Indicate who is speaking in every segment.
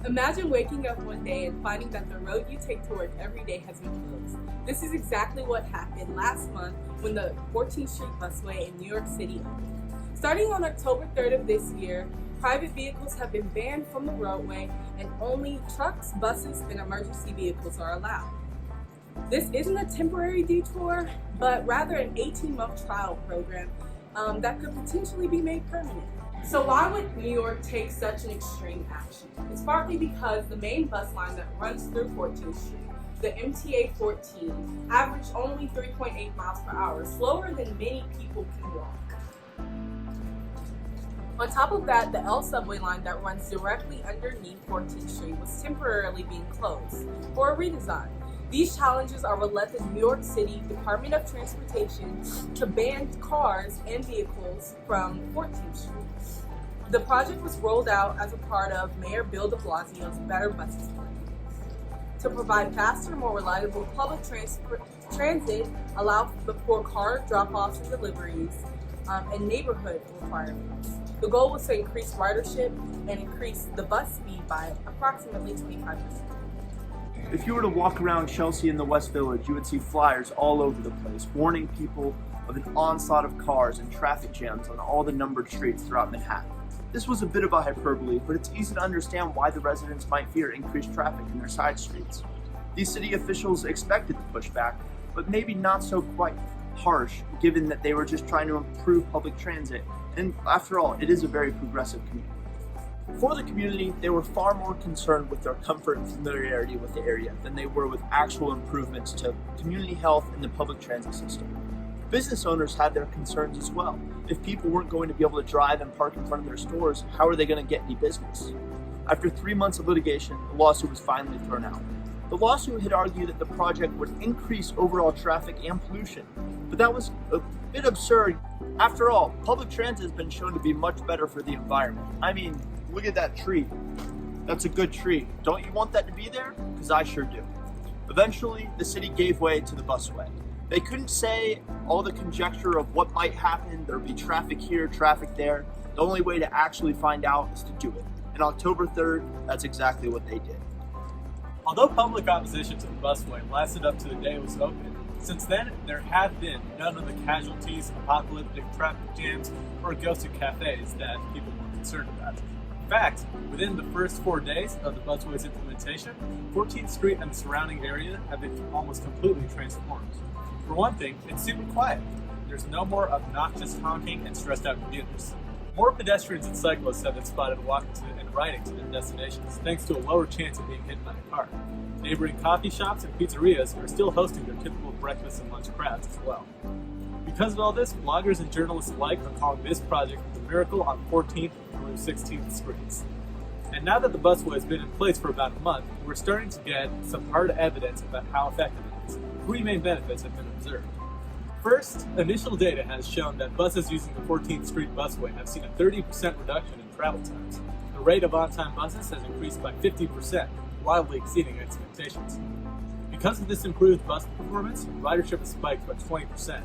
Speaker 1: Imagine waking up one day and finding that the road you take to work every day has been closed. This is exactly what happened last month when the 14th Street Busway in New York City opened. Starting on October 3rd of this year, private vehicles have been banned from the roadway and only trucks, buses, and emergency vehicles are allowed. This isn't a temporary detour, but rather an 18-month trial program that could potentially be made permanent. So why would New York take such an extreme action? It's partly because the main bus line that runs through 14th Street, the MTA 14, averaged only 3.8 miles per hour, slower than many people can walk. On top of that, the L subway line that runs directly underneath 14th Street was temporarily being closed for a redesign. These challenges are what led the New York City Department of Transportation to ban cars and vehicles from 14th Street. The project was rolled out as a part of Mayor Bill de Blasio's Better Buses plan to provide faster, more reliable public transit, allow for car drop-offs and deliveries, and neighborhood requirements. The goal was to increase ridership and increase the bus speed by approximately 25%.
Speaker 2: If you were to walk around Chelsea in the West Village, you would see flyers all over the place warning people of an onslaught of cars and traffic jams on all the numbered streets throughout Manhattan. This was a bit of a hyperbole, but it's easy to understand why the residents might fear increased traffic in their side streets. These city officials expected the pushback, but maybe not so quite harsh, given that they were just trying to improve public transit, and after all, it is a very progressive community. For the community, they were far more concerned with their comfort and familiarity with the area than they were with actual improvements to community health and the public transit system. Business owners had their concerns as well. If people weren't going to be able to drive and park in front of their stores, how are they going to get any business? After 3 months of litigation, the lawsuit was finally thrown out. The lawsuit had argued that the project would increase overall traffic and pollution, but that was a bit absurd. After all, public transit has been shown to be much better for the environment. I mean, look at that tree. That's a good tree. Don't you want that to be there? Because I sure do. Eventually, the city gave way to the busway. They couldn't say all the conjecture of what might happen. There'd be traffic here, traffic there. The only way to actually find out is to do it. And October 3rd, that's exactly what they did.
Speaker 3: Although public opposition to the busway lasted up to the day it was opened, since then there have been none of the casualties, apocalyptic traffic jams, or ghosted cafes that people were concerned about. In fact, within the first 4 days of the busway's implementation, 14th Street and the surrounding area have been almost completely transformed. For one thing, it's super quiet. There's no more obnoxious honking and stressed out commuters. More pedestrians and cyclists have been spotted walking to and riding to their destinations, thanks to a lower chance of being hit by a car. Neighboring coffee shops and pizzerias are still hosting their typical breakfast and lunch crowds as well. Because of all this, bloggers and journalists alike are calling this project the miracle on 14th through 16th Streets. And now that the busway has been in place for about a month, we're starting to get some hard evidence about how effective it is. 3 main benefits have been observed. First, initial data has shown that buses using the 14th Street busway have seen a 30% reduction in travel times. The rate of on-time buses has increased by 50%, wildly exceeding expectations. Because of this improved bus performance, ridership has spiked by 20%.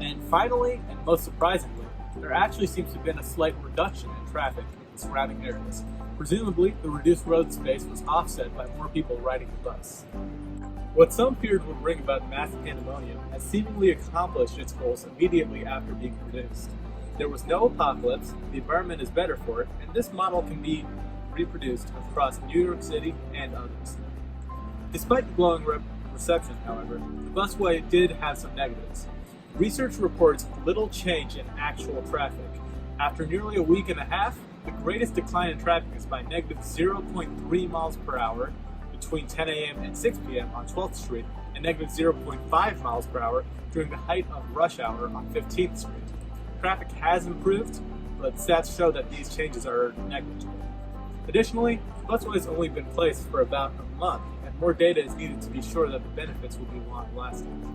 Speaker 3: And finally, and most surprisingly, there actually seems to have been a slight reduction in traffic in the surrounding areas. Presumably, the reduced road space was offset by more people riding the bus. What some feared would bring about mass pandemonium has seemingly accomplished its goals immediately after being produced. There was no apocalypse, the environment is better for it, and this model can be reproduced across New York City and others. Despite the glowing reception, however, the busway did have some negatives. Research reports little change in actual traffic. After nearly a week and a half, the greatest decline in traffic is by negative 0.3 miles per hour between 10 a.m. and 6 p.m. on 12th Street, and negative 0.5 miles per hour during the height of rush hour on 15th Street. Traffic has improved, but stats show that these changes are negligible. Additionally, the busway has only been placed for about a month, and more data is needed to be sure that the benefits will be long-lasting.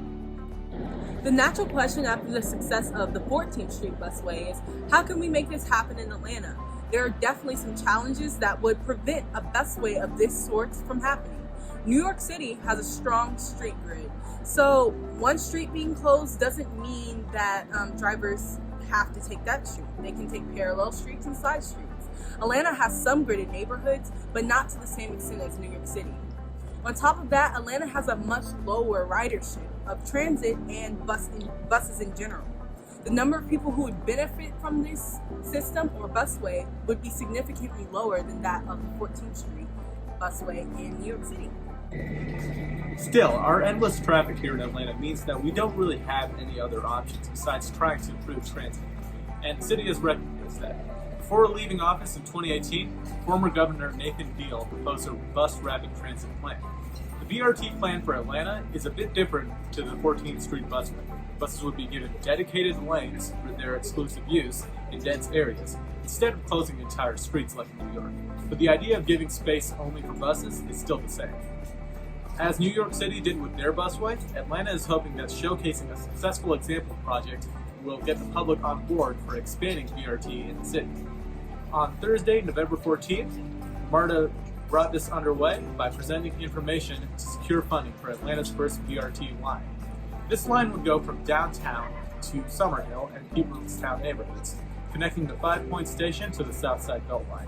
Speaker 1: The natural question after the success of the 14th Street busway is, how can we make this happen in Atlanta? There are definitely some challenges that would prevent a busway of this sort from happening. New York City has a strong street grid, so one street being closed doesn't mean that drivers have to take that street. They can take parallel streets and side streets. Atlanta has some gridded neighborhoods, but not to the same extent as New York City. On top of that, Atlanta has a much lower ridership of transit and buses in general. The number of people who would benefit from this system or busway would be significantly lower than that of the 14th Street busway in New York City.
Speaker 3: Still, our endless traffic here in Atlanta means that we don't really have any other options besides trying to improve transit. And the city has recognized that. Before leaving office in 2018, former Governor Nathan Deal proposed a bus rapid transit plan. The BRT plan for Atlanta is a bit different to the 14th Street busway. Buses would be given dedicated lanes for their exclusive use in dense areas, instead of closing entire streets like in New York. But the idea of giving space only for buses is still the same. As New York City did with their busway, Atlanta is hoping that showcasing a successful example project will get the public on board for expanding BRT in the city. On Thursday, November 14th, MARTA brought this underway by presenting information to secure funding for Atlanta's first BRT line. This line would go from downtown to Summerhill and Peoplestown neighborhoods, connecting the 5 Point Station to the Southside Beltline.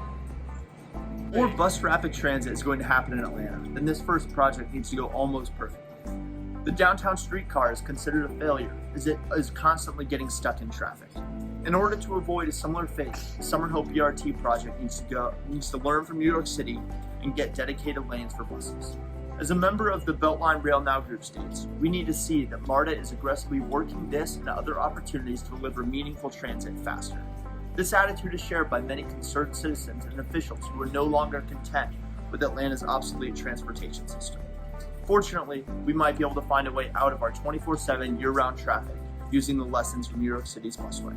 Speaker 2: More bus rapid transit is going to happen in Atlanta, then this first project needs to go almost perfectly. The downtown streetcar is considered a failure, as it is constantly getting stuck in traffic. In order to avoid a similar fate, the Summerhill BRT project needs to learn from New York City and get dedicated lanes for buses. As a member of the Beltline Rail Now group states, we need to see that MARTA is aggressively working this and other opportunities to deliver meaningful transit faster. This attitude is shared by many concerned citizens and officials who are no longer content with Atlanta's obsolete transportation system. Fortunately, we might be able to find a way out of our 24/7 year-round traffic using the lessons from New York City's busway.